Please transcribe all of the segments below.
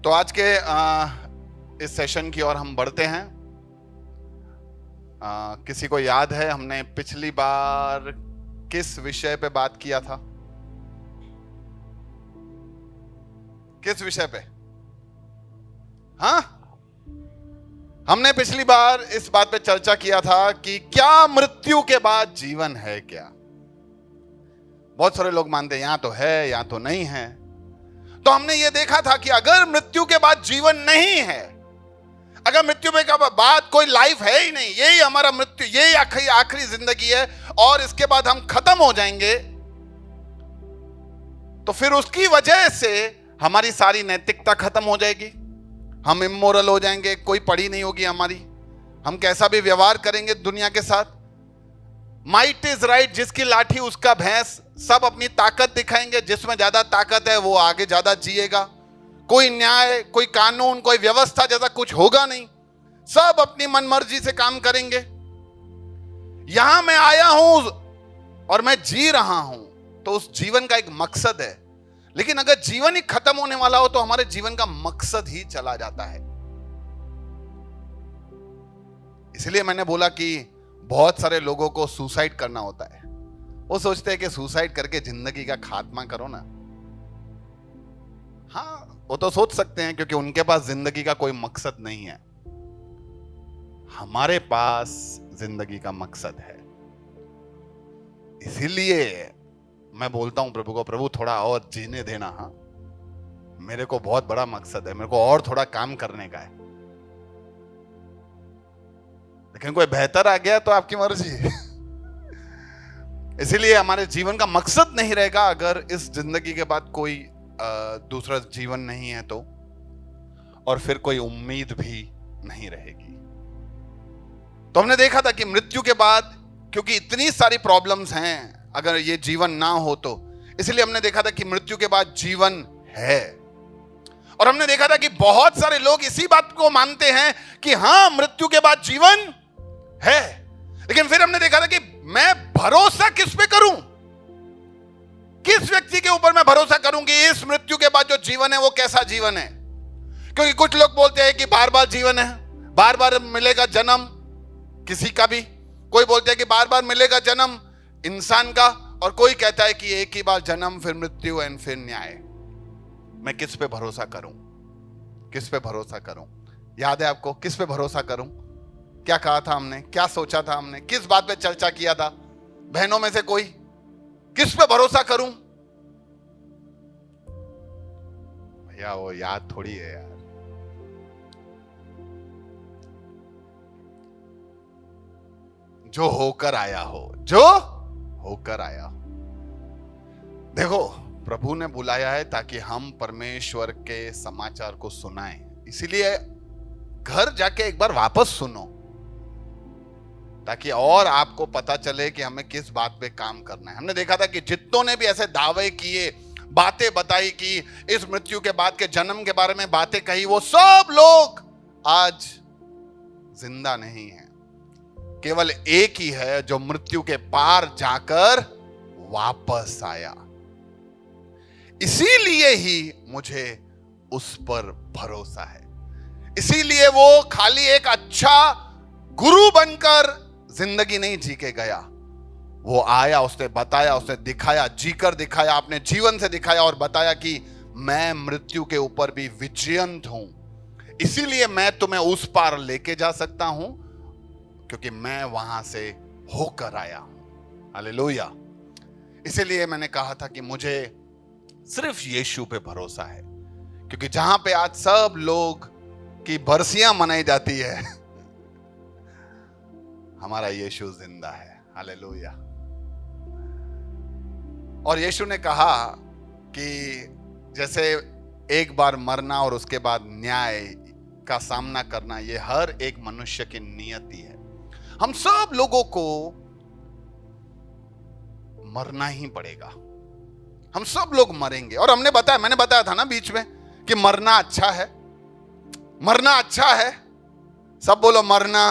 तो आज के इस सेशन की ओर हम बढ़ते हैं। किसी को याद है हमने पिछली बार किस विषय पे बात किया था? किस विषय पे? हाँ, हमने पिछली बार इस बात पे चर्चा किया था कि क्या मृत्यु के बाद जीवन है क्या? बहुत सारे लोग मानते हैं यहां तो है यहां तो नहीं है। तो हमने ये देखा था कि अगर मृत्यु के बाद जीवन नहीं है, अगर मृत्यु के बाद कोई लाइफ है ही नहीं, यही हमारा मृत्यु, यही आखिरी जिंदगी है और इसके बाद हम खत्म हो जाएंगे, तो फिर उसकी वजह से हमारी सारी नैतिकता खत्म हो जाएगी, हम इमोरल हो जाएंगे, कोई पड़ी नहीं होगी हमारी, हम कैसा भी व्यवहार करेंगे दुनिया के साथ। माइट इज राइट, जिसकी लाठी उसका भैंस, सब अपनी ताकत दिखाएंगे, जिसमें ज्यादा ताकत है वो आगे ज्यादा जिएगा। कोई न्याय, कोई कानून, कोई व्यवस्था जैसा कुछ होगा नहीं, सब अपनी मनमर्जी से काम करेंगे। यहां मैं आया हूं और मैं जी रहा हूं, तो उस जीवन का एक मकसद है। लेकिन अगर जीवन ही खत्म होने वाला हो तो हमारे जीवन का मकसद ही चला जाता है। इसलिए मैंने बोला कि बहुत सारे लोगों को सुसाइड करना होता है। वो सोचते हैं कि सुसाइड करके जिंदगी का खात्मा करो ना। हाँ, वो तो सोच सकते हैं क्योंकि उनके पास जिंदगी का कोई मकसद नहीं है। हमारे पास जिंदगी का मकसद है। इसीलिए मैं बोलता हूं प्रभु को, प्रभु थोड़ा और जीने देना। हाँ, मेरे को बहुत बड़ा मकसद है, मेरे को और थोड़ा काम करने का है। लेकिन कोई बेहतर आ गया तो आपकी मर्जी। इसीलिए हमारे जीवन का मकसद नहीं रहेगा अगर इस जिंदगी के बाद कोई दूसरा जीवन नहीं है तो, और फिर कोई उम्मीद भी नहीं रहेगी। तो हमने देखा था कि मृत्यु के बाद, क्योंकि इतनी सारी प्रॉब्लम्स हैं अगर ये जीवन ना हो तो, इसलिए हमने देखा था कि मृत्यु के बाद जीवन है। और हमने देखा था कि बहुत सारे लोग इसी बात को मानते हैं कि हां, मृत्यु के बाद जीवन है। लेकिन फिर हमने देखा था कि मैं भरोसा किस पे करूं, किस व्यक्ति के ऊपर मैं भरोसा करूं कि इस मृत्यु के बाद जो जीवन है वो कैसा जीवन है। क्योंकि कुछ लोग बोलते हैं कि बार बार जीवन है, बार बार मिलेगा जन्म किसी का भी। कोई बोलते हैं कि बार बार मिलेगा जन्म इंसान का, और कोई कहता है कि एक ही बार जन्म, फिर मृत्यु एंड फिर न्याय। मैं किस पे भरोसा करूं, किस पे भरोसा करूं? याद है आपको किस पे भरोसा करूं? क्या कहा था हमने, क्या सोचा था हमने, किस बात पे चर्चा किया था? बहनों में से कोई किस पे भरोसा करूं? भैया वो याद थोड़ी है यार। जो होकर आया हो, जो होकर आया हो। देखो, प्रभु ने बुलाया है ताकि हम परमेश्वर के समाचार को सुनाएं। इसीलिए घर जाके एक बार वापस सुनो, ताकि और आपको पता चले कि हमें किस बात पे काम करना है। हमने देखा था कि जितनों ने भी ऐसे दावे किए, बातें बताई कि इस मृत्यु के बाद के जन्म के बारे में बातें कही, वो सब लोग आज जिंदा नहीं हैं। केवल एक ही है जो मृत्यु के पार जाकर वापस आया। इसीलिए ही मुझे उस पर भरोसा है। इसीलिए वो खाली एक अच्छा गुरु बनकर जिंदगी नहीं जी के गया। वो आया, उसने बताया, उसने दिखाया, जीकर दिखाया, अपने जीवन से दिखाया और बताया कि मैं मृत्यु के ऊपर भी विजयंत हूं। इसीलिए मैं तुम्हें उस पार लेके जा सकता हूं, क्योंकि मैं वहां से होकर आया हूं। हालेलुया। इसीलिए मैंने कहा था कि मुझे सिर्फ यीशु पे भरोसा है, क्योंकि जहां पे आज सब लोग की बरसियां मनाई जाती है, हमारा यीशु जिंदा है। हालेलुया। और यीशु ने कहा कि जैसे एक बार मरना और उसके बाद न्याय का सामना करना, ये हर एक मनुष्य की नियति है। हम सब लोगों को मरना ही पड़ेगा, हम सब लोग मरेंगे। और मैंने बताया था ना बीच में कि मरना अच्छा है, मरना अच्छा है। सब बोलो मरना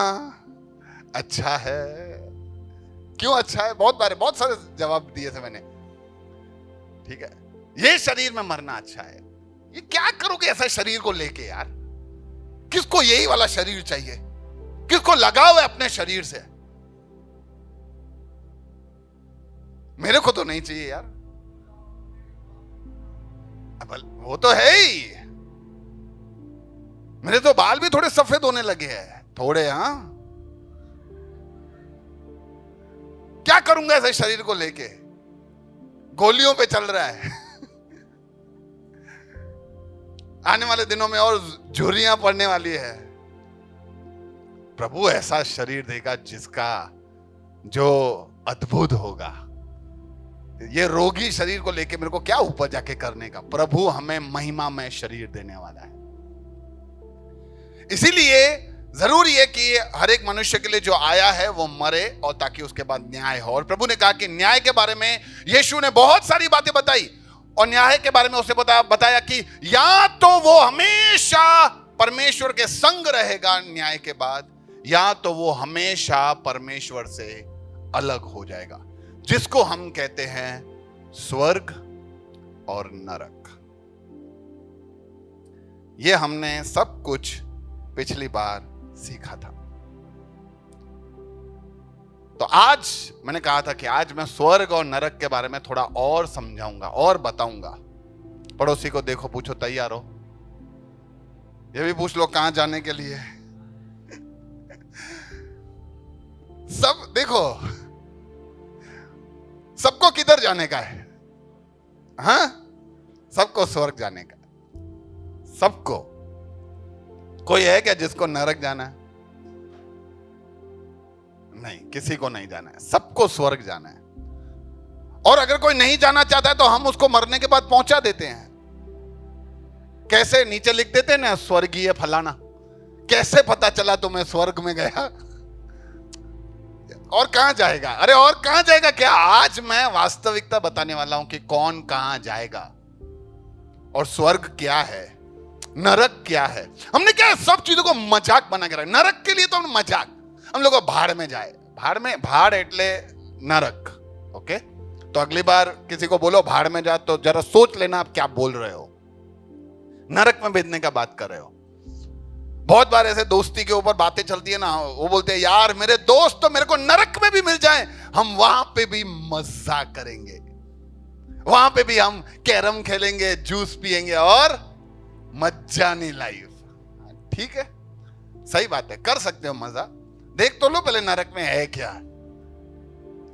अच्छा है। क्यों अच्छा है? बहुत सारे जवाब दिए थे मैंने। ठीक है, ये शरीर में मरना अच्छा है। ये क्या करोगे ऐसा शरीर को लेके यार? किसको यही वाला शरीर चाहिए? किसको लगाव है अपने शरीर से? मेरे को तो नहीं चाहिए यार। अब वो तो है ही। मेरे तो बाल भी थोड़े सफेद होने लगे हैं, थोड़े। हाँ, क्या करूंगा ऐसे शरीर को लेके? गोलियों पे चल रहा है। आने वाले दिनों में और झुर्रियां पड़ने वाली है। प्रभु ऐसा शरीर देगा जिसका जो अद्भुत होगा। ये रोगी शरीर को लेके मेरे को क्या ऊपर जाके करने का? प्रभु हमें महिमा में शरीर देने वाला है। इसीलिए जरूरी है कि हर एक मनुष्य के लिए जो आया है वो मरे, और ताकि उसके बाद न्याय हो। और प्रभु ने कहा कि न्याय के बारे में यीशु ने बहुत सारी बातें बताई, और न्याय के बारे में उसने बताया कि या तो वो हमेशा परमेश्वर के संग रहेगा न्याय के बाद, या तो वो हमेशा परमेश्वर से अलग हो जाएगा, जिसको हम कहते हैं स्वर्ग और नरक। ये हमने सब कुछ पिछली बार सीखा था। तो आज मैंने कहा था कि आज मैं स्वर्ग और नरक के बारे में थोड़ा और समझाऊंगा और बताऊंगा। पड़ोसी को देखो, पूछो तैयार हो? ये भी पूछ लो कहां जाने के लिए। सब देखो, सबको किधर जाने का है? हाँ, सबको स्वर्ग जाने का। सबको। कोई है क्या जिसको नरक जाना है? नहीं, किसी को नहीं जाना है, सबको स्वर्ग जाना है। और अगर कोई नहीं जाना चाहता है तो हम उसको मरने के बाद पहुंचा देते हैं। कैसे? नीचे लिख देते हैं ना, स्वर्गीय फलाना। कैसे पता चला तुम्हें स्वर्ग में गया? और कहां जाएगा? अरे और कहां जाएगा क्या? आज मैं वास्तविकता बताने वाला हूं कि कौन कहां जाएगा, और स्वर्ग क्या है, नरक क्या है। हमने क्या सब चीजों को मजाक बना के रखा। नरक के लिए तो हम मजाक, हम लोग भाड़ में जाए। भाड़ एटले नरक। ओके, तो अगली बार किसी को बोलो भाड़ में जा, तो जरा सोच लेना आप क्या बोल रहे हो। नरक में भेजने का बात कर रहे हो। बहुत बार ऐसे दोस्ती के ऊपर बातें चलती है ना, वो बोलते हैं यार मेरे दोस्त तो मेरे को नरक में भी मिल जाए, हम वहां पे भी मजा करेंगे, वहां पे भी हम कैरम खेलेंगे, जूस पिएंगे और मजानी लाइफ। ठीक है, सही बात है, कर सकते हो मजा। देख तो लो पहले नरक में है क्या,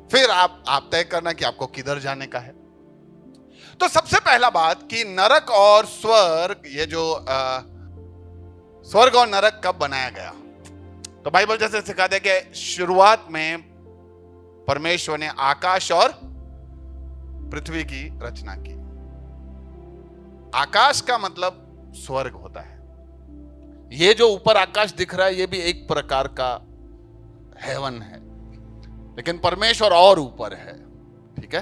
फिर आप तय करना कि आपको किधर जाने का है। तो सबसे पहला बात कि नरक और स्वर्ग, ये जो स्वर्ग और नरक कब बनाया गया? तो बाइबल जैसे सिखाते हैं कि शुरुआत में परमेश्वर ने आकाश और पृथ्वी की रचना की। आकाश का मतलब स्वर्ग होता है। ये जो ऊपर आकाश दिख रहा है ये भी एक प्रकार का हेवन है, लेकिन परमेश्वर और ऊपर है। ठीक है,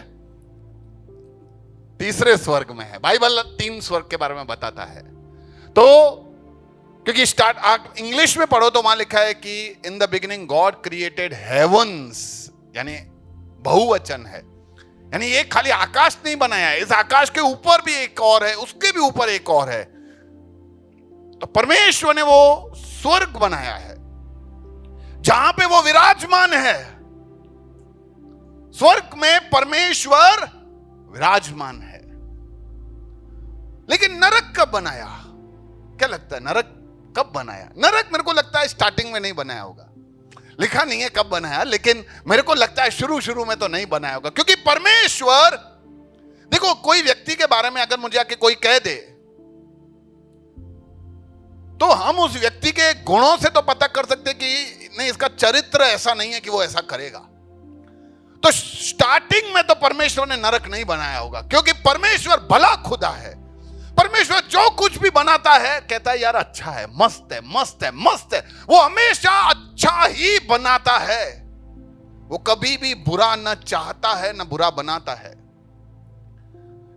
तीसरे स्वर्ग में है। बाइबल 3 स्वर्ग के बारे में बताता है। तो क्योंकि स्टार्ट इंग्लिश में पढ़ो तो वहां लिखा है कि in the beginning God created heavens, यानी बहुवचन है, यानी ये खाली आकाश नहीं बनाया है, इस आकाश के ऊपर भी एक और है, उसके भी ऊपर एक और है। तो परमेश्वर ने वो स्वर्ग बनाया है जहां पे वो विराजमान है। स्वर्ग में परमेश्वर विराजमान है। लेकिन नरक कब बनाया? क्या लगता है नरक कब बनाया? नरक मेरे को लगता है स्टार्टिंग में नहीं बनाया होगा, लिखा नहीं है कब बनाया, लेकिन मेरे को लगता है शुरू में तो नहीं बनाया होगा। क्योंकि परमेश्वर, देखो कोई व्यक्ति के बारे में अगर मुझे आके कोई कह दे तो हम उस व्यक्ति के गुणों से तो पता कर सकते कि नहीं, इसका चरित्र ऐसा नहीं है कि वो ऐसा करेगा। तो स्टार्टिंग में तो परमेश्वर ने नरक नहीं बनाया होगा, क्योंकि परमेश्वर भला खुदा है। परमेश्वर जो कुछ भी बनाता है कहता है यार अच्छा है, मस्त है, मस्त है, मस्त है। वो हमेशा अच्छा ही बनाता है, वो कभी भी बुरा न चाहता है न बुरा बनाता है।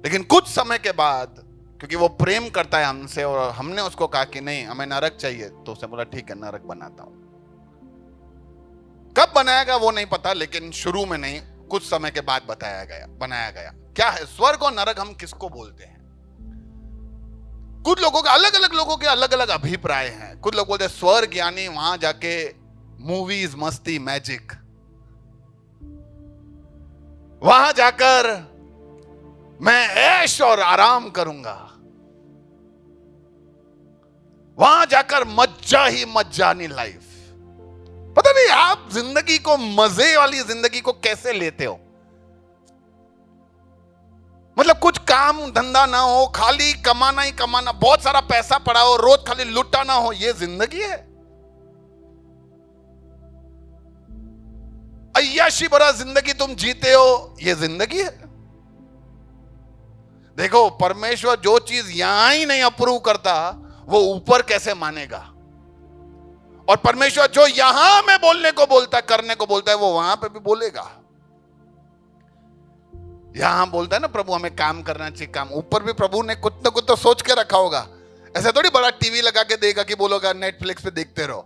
लेकिन कुछ समय के बाद, क्योंकि वो प्रेम करता है हमसे और हमने उसको कहा कि नहीं हमें नरक चाहिए, तो उसने बोला ठीक है नरक बनाता हूं। कब बनाएगा वो नहीं पता, लेकिन शुरू में नहीं, कुछ समय के बाद बनाया गया। क्या है स्वर्ग और नरक? हम किसको बोलते हैं? कुछ लोगों के अलग अलग लोगों के अलग अलग अभिप्राय हैं। कुछ लोग बोलते हैं स्वर्ग यानी वहां जाके मूवीज, मस्ती, मैजिक, वहां जाकर मैं ऐश और आराम करूंगा, वहां जाकर मज्जा ही मज्जानी लाइफ। पता नहीं आप जिंदगी को, मजे वाली जिंदगी को कैसे लेते हो। मतलब कुछ काम धंधा ना हो, खाली कमाना ही कमाना, बहुत सारा पैसा पड़ा हो, रोज खाली लुटा ना हो, ये जिंदगी है? अय्याशी भरा जिंदगी तुम जीते हो, ये जिंदगी है? देखो, परमेश्वर जो चीज यहां ही नहीं अप्रूव करता वो ऊपर कैसे मानेगा। और परमेश्वर जो यहां में बोलने को बोलता है, करने को बोलता है, वो वहां पे भी बोलेगा। यहां बोलता है ना प्रभु हमें काम करना चाहिए, काम, ऊपर भी प्रभु ने कुछ ना कुछ तो सोच के रखा होगा। ऐसा थोड़ी बड़ा टीवी लगा के देगा कि बोलोगा नेटफ्लिक्स पे देखते रहो।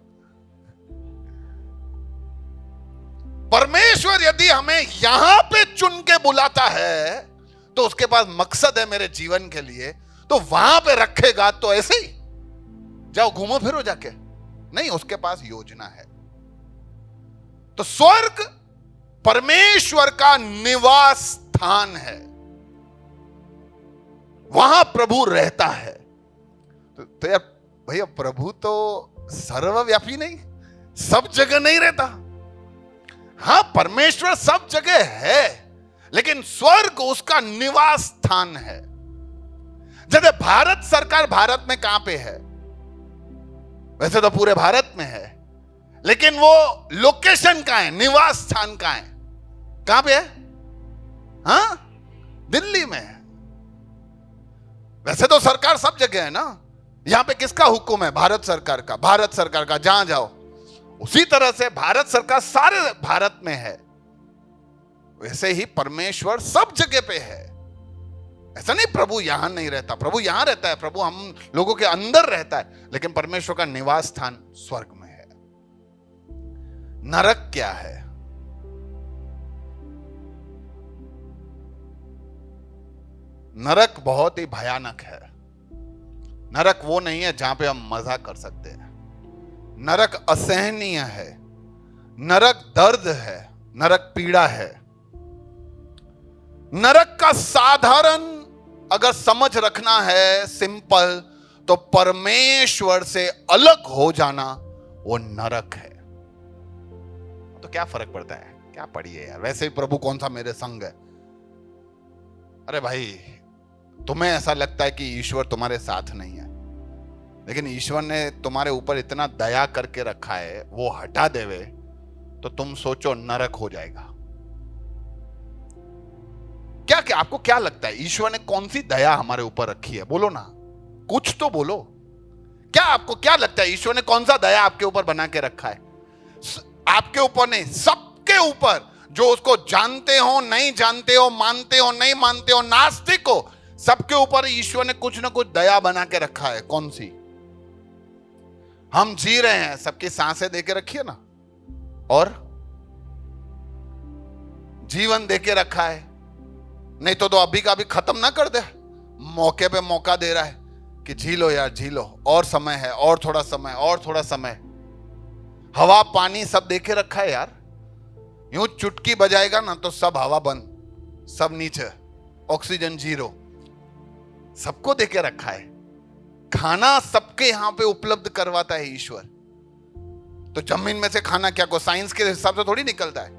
परमेश्वर यदि हमें यहां पे चुन के बुलाता है तो उसके पास मकसद है मेरे जीवन के लिए, तो वहां पे रखेगा तो ऐसे ही जाओ घूमो फिरो जाके नहीं, उसके पास योजना है। तो स्वर्ग परमेश्वर का निवास स्थान है, वहां प्रभु रहता है। तो यार भैया, प्रभु तो सर्वव्यापी नहीं, सब जगह नहीं रहता। हां, परमेश्वर सब जगह है, लेकिन स्वर्ग उसका निवास स्थान है। जैसे भारत सरकार भारत में कहां पे है? वैसे तो पूरे भारत में है, लेकिन वो लोकेशन कहां है, निवास स्थान कहां है, कहां पे है? हाँ, दिल्ली में है। वैसे तो सरकार सब जगह है ना, यहां पे किसका हुक्म है? भारत सरकार का। भारत सरकार का, जहां जाओ। उसी तरह से भारत सरकार सारे भारत में है, वैसे ही परमेश्वर सब जगह पे है। ऐसा नहीं प्रभु यहां नहीं रहता, प्रभु यहां रहता है, प्रभु हम लोगों के अंदर रहता है, लेकिन परमेश्वर का निवास स्थान स्वर्ग में है। नरक क्या है? नरक बहुत ही भयानक है। नरक वो नहीं है जहां पे हम मजा कर सकते हैं। नरक असहनीय है, नरक दर्द है, नरक पीड़ा है। नरक का साधारण अगर समझ रखना है, सिंपल, तो परमेश्वर से अलग हो जाना वो नरक है। तो क्या फर्क पड़ता है, क्या पढ़िए यार, वैसे ही प्रभु कौन सा मेरे संग है। अरे भाई, तुम्हें ऐसा लगता है कि ईश्वर तुम्हारे साथ नहीं है, लेकिन ईश्वर ने तुम्हारे ऊपर इतना दया करके रखा है, वो हटा देवे तो तुम सोचो नरक हो जाएगा। क्या क्या आपको क्या लगता है, ईश्वर ने कौन सी दया हमारे ऊपर रखी है? बोलो ना, कुछ तो बोलो। क्या आपको क्या लगता है, ईश्वर ने कौन सा दया आपके ऊपर बना के रखा है? आपके ऊपर नहीं, सबके ऊपर। जो उसको जानते हो, नहीं जानते हो, मानते हो, नहीं मानते हो, नास्तिक हो, सबके ऊपर ईश्वर ने कुछ ना कुछ दया बना के रखा है। कौन सी? हम जी रहे हैं, सबकी सांसें देके रखी है ना, और जीवन देके रखा है। नहीं तो अभी का अभी खत्म ना कर दे। मौके पे मौका दे रहा है कि जी लो यार, जी लो, और समय है, और थोड़ा समय, और थोड़ा समय। हवा पानी सब देके रखा है यार। यूं चुटकी बजाएगा ना तो सब हवा बंद, सब नीचे, ऑक्सीजन जीरो, सबको देके रखा है। खाना सबके यहां पे उपलब्ध करवाता है ईश्वर। तो जमीन में से खाना क्या, को साइंस के हिसाब से थोड़ी निकलता है,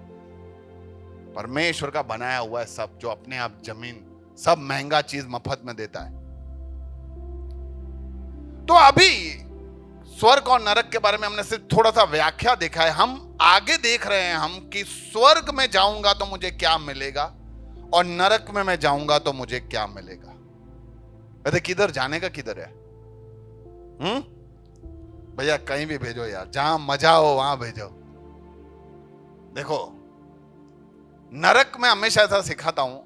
परमेश्वर का बनाया हुआ है सब, जो अपने आप जमीन, सब महंगा चीज मफत में देता है। तो अभी स्वर्ग और नरक के बारे में हमने सिर्फ थोड़ा सा व्याख्या देखा है। हम आगे देख रहे हैं हम कि स्वर्ग में जाऊंगा तो मुझे क्या मिलेगा, और नरक में मैं जाऊंगा तो मुझे क्या मिलेगा। अरे किधर जाने का, किधर है? भैया कहीं भी भेजो यार, जहां मजा हो वहां भेजो। देखो, नरक में हमेशा ऐसा सिखाता हूं,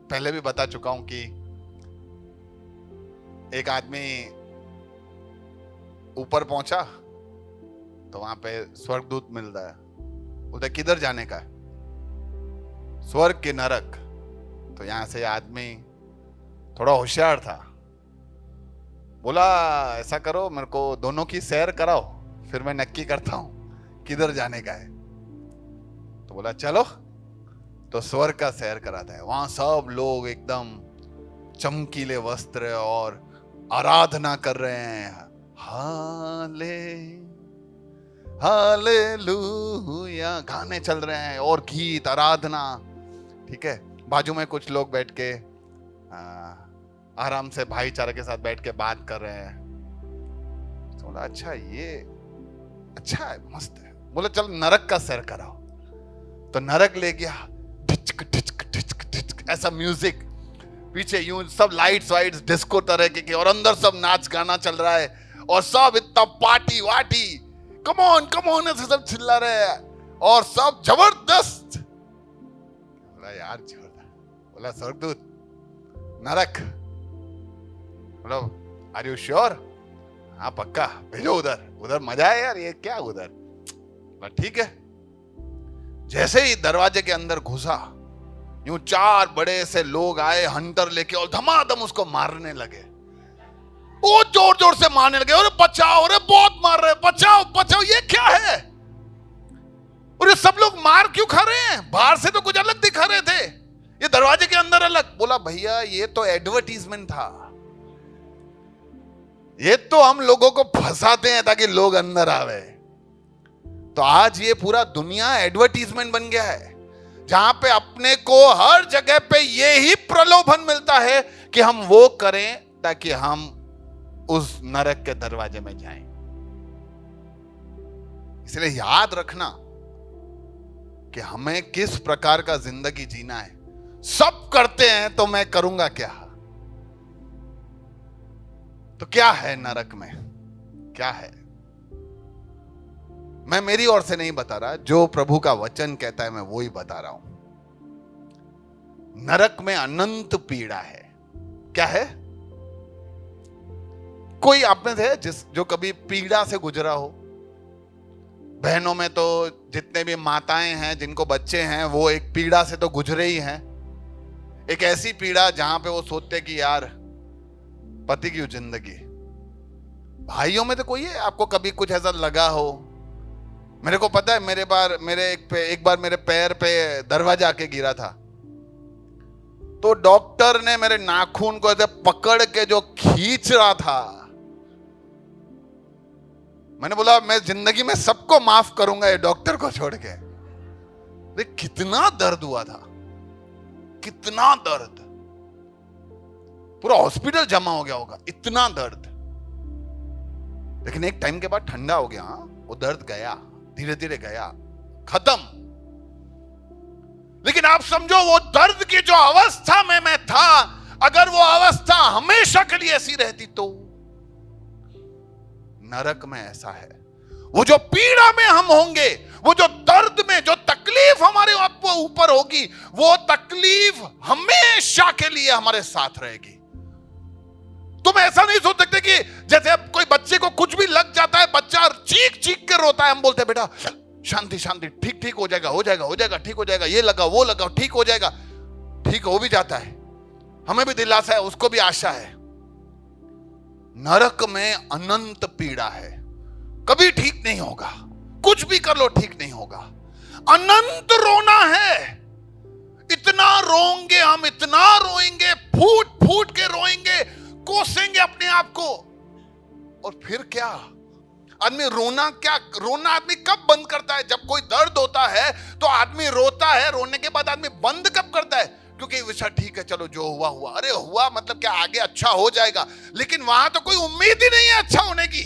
पहले भी बता चुका हूं कि एक आदमी ऊपर पहुंचा तो वहां पे स्वर्गदूत मिलता है, उधर किधर जाने का है? स्वर्ग के नरक। तो यहां से आदमी थोड़ा होशियार था, बोला ऐसा करो, मेरे को दोनों की सैर कराओ, फिर मैं नक्की करता हूं किधर जाने का है। तो बोला चलो। तो स्वर्ग का सैर कराता है। वहां सब लोग एकदम चमकीले वस्त्र और आराधना कर रहे हैं। हाले हालेलुया गाने चल रहे हैं और गीत आराधना। ठीक है, बाजू में कुछ लोग बैठ के आराम से भाईचारे के साथ बैठ के बात कर रहे हैं। तो बोला अच्छा, ये अच्छा है, मस्त है। बोला चल नरक का सैर कराओ। तो नरक ले गया, ढिचक ढिचक ढिचक ढिचक ऐसा म्यूजिक, पीछे यूं सब लाइट्स वाइट्स डिस्को तरह के, और अंदर सब नाच गाना चल रहा है और सब इतना पार्टी वाटी, कम ऑन ऐसे सब चिल्ला रहे हैं और सब जबरदस्त। बोला यार जबरदस्त। बोला स्वर्गदूत नरक। बोला आर यू श्योर? हाँ पक्का, भेजो उधर, उधर मजा है यार, ये क्या उधर। ठीक है। जैसे ही दरवाजे के अंदर घुसा, यूं 4 बड़े से लोग आए हंटर लेके और धमाधम उसको मारने लगे। वो जोर जोर से मारने लगे, अरे बचाओ, अरे बहुत मार रहे, बचाओ बचाओ, ये क्या है? और ये सब लोग मार क्यों खा रहे हैं? बाहर से तो कुछ अलग दिखा रहे थे, ये दरवाजे के अंदर अलग। बोला भैया ये तो एडवर्टीजमेंट था, ये तो हम लोगों को फंसाते हैं ताकि लोग अंदर आवे। तो आज ये पूरा दुनिया एडवर्टीजमेंट बन गया है, जहां पे अपने को हर जगह पे ये ही प्रलोभन मिलता है कि हम वो करें ताकि हम उस नरक के दरवाजे में जाएं। इसलिए याद रखना कि हमें किस प्रकार का जिंदगी जीना है। सब करते हैं तो मैं करूंगा क्या? तो क्या है नरक में, क्या है? मैं मेरी ओर से नहीं बता रहा, जो प्रभु का वचन कहता है मैं वो ही बता रहा हूं। नरक में अनंत पीड़ा है। क्या है? कोई आप में से जो कभी पीड़ा से गुजरा हो? बहनों में तो जितने भी माताएं हैं जिनको बच्चे हैं वो एक पीड़ा से तो गुजरे ही हैं। एक ऐसी पीड़ा जहां पे वो सोचते कि यार पति की जिंदगी। भाइयों में तो कोई है आपको कभी कुछ ऐसा लगा हो? मेरे को पता है, एक बार मेरे पैर पे दरवाजा आके गिरा था, तो डॉक्टर ने मेरे नाखून को ऐसे पकड़ के जो खींच रहा था, मैंने बोला मैं जिंदगी में सबको माफ करूंगा ये डॉक्टर को छोड़ के। देख कितना दर्द हुआ था, कितना दर्द, पूरा हॉस्पिटल जमा हो गया होगा, इतना दर्द। लेकिन एक टाइम के बाद ठंडा हो गया, वो दर्द गया, धीरे धीरे गया, खत्म। लेकिन आप समझो वो दर्द की जो अवस्था में मैं था, अगर वो अवस्था हमेशा के लिए ऐसी रहती तो नरक में ऐसा है। वो जो पीड़ा में हम होंगे, वो जो दर्द में जो तकलीफ हमारे ऊपर होगी, वो तकलीफ हमेशा के लिए हमारे साथ रहेगी। तुम ऐसा नहीं सोच सकते कि जैसे अब कोई बच्चे को कुछ भी लग जाता है, बच्चा चीख चीख कर रोता है, हम बोलते हैं बेटा शांति शांति, ठीक ठीक हो जाएगा, हो जाएगा, हो जाएगा, ठीक हो जाएगा, ये लगा वो लगा, ठीक हो जाएगा। ठीक हो भी जाता है, हमें भी दिलासा है, उसको भी आशा है। नरक में अनंत पीड़ा है, कभी ठीक नहीं होगा, कुछ भी कर लो ठीक नहीं होगा। अनंत रोना है, इतना रोएंगे हम, इतना रोएंगे, फूट फूट के रोएंगे, कोसेंगे अपने आप को। और फिर क्या? आदमी रोना आदमी कब बंद करता है? जब कोई दर्द होता है तो आदमी रोता है, रोने के बाद आदमी बंद कब करता है? क्योंकि विषय ठीक है, चलो जो हुआ हुआ। अरे हुआ मतलब क्या, आगे अच्छा हो जाएगा, लेकिन वहां तो कोई उम्मीद ही नहीं है अच्छा होने की।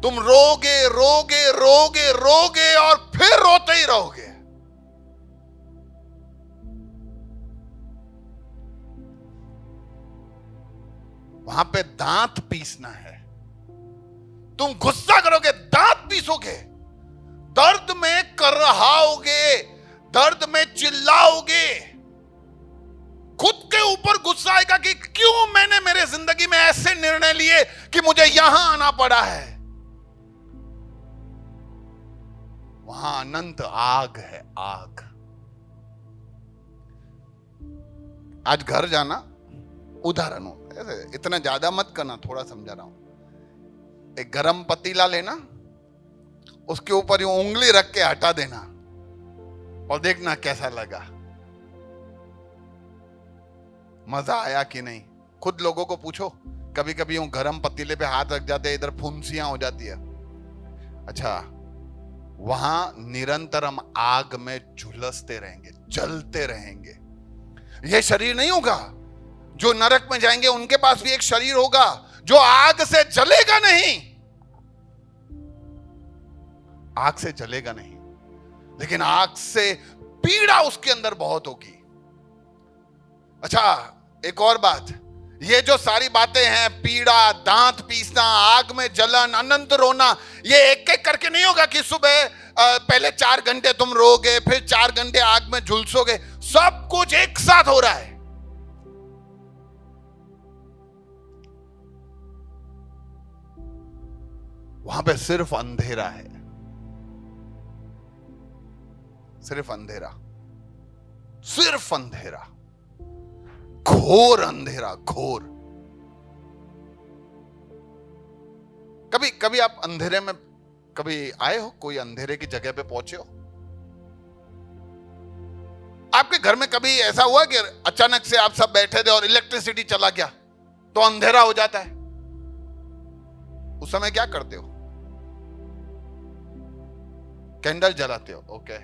तुम रोगे रोगे रोगे रोगे और फिर रोते ही रहोगे। वहां पे दांत पीसना है। तुम गुस्सा करोगे, दांत पीसोगे, दर्द में करहाओगे, दर्द में चिल्लाओगे, खुद के ऊपर गुस्सा आएगा कि क्यों मैंने मेरे जिंदगी में ऐसे निर्णय लिए कि मुझे यहां आना पड़ा है। वहां अनंत आग है, आग। आज घर जाना, उदाहरण हो, जैसे इतना ज्यादा मत करना, थोड़ा समझा रहा हूं। एक गरम पतीला लेना, उसके ऊपर यूं उंगली रख के हटा देना और देखना कैसा लगा, मजा आया कि नहीं। खुद लोगों को पूछो, कभी कभी यूं गरम पतीले पे हाथ रख जाते हैं, इधर फुंसियां हो जाती है। अच्छा, वहां निरंतर हम आग में झुलसते रहेंगे, जलते रहेंगे। यह शरीर नहीं होगा। जो नरक में जाएंगे उनके पास भी एक शरीर होगा जो आग से जलेगा नहीं, आग से जलेगा नहीं, लेकिन आग से पीड़ा उसके अंदर बहुत होगी। अच्छा, एक और बात, ये जो सारी बातें हैं, पीड़ा, दांत पीसना, आग में जलन, अनंत रोना, ये एक एक करके नहीं होगा कि सुबह पहले 4 घंटे तुम रोगे, फिर 4 घंटे आग में झुलसोगे। सब कुछ एक साथ हो रहा है। वहां पे सिर्फ अंधेरा है, सिर्फ अंधेरा, सिर्फ अंधेरा, घोर अंधेरा, घोर। कभी कभी आप अंधेरे में कभी आए हो, कोई अंधेरे की जगह पे पहुंचे हो? आपके घर में कभी ऐसा हुआ कि अचानक से आप सब बैठे थे और इलेक्ट्रिसिटी चला गया तो अंधेरा हो जाता है? उस समय क्या करते हो? कैंडल जलाते हो, ओके।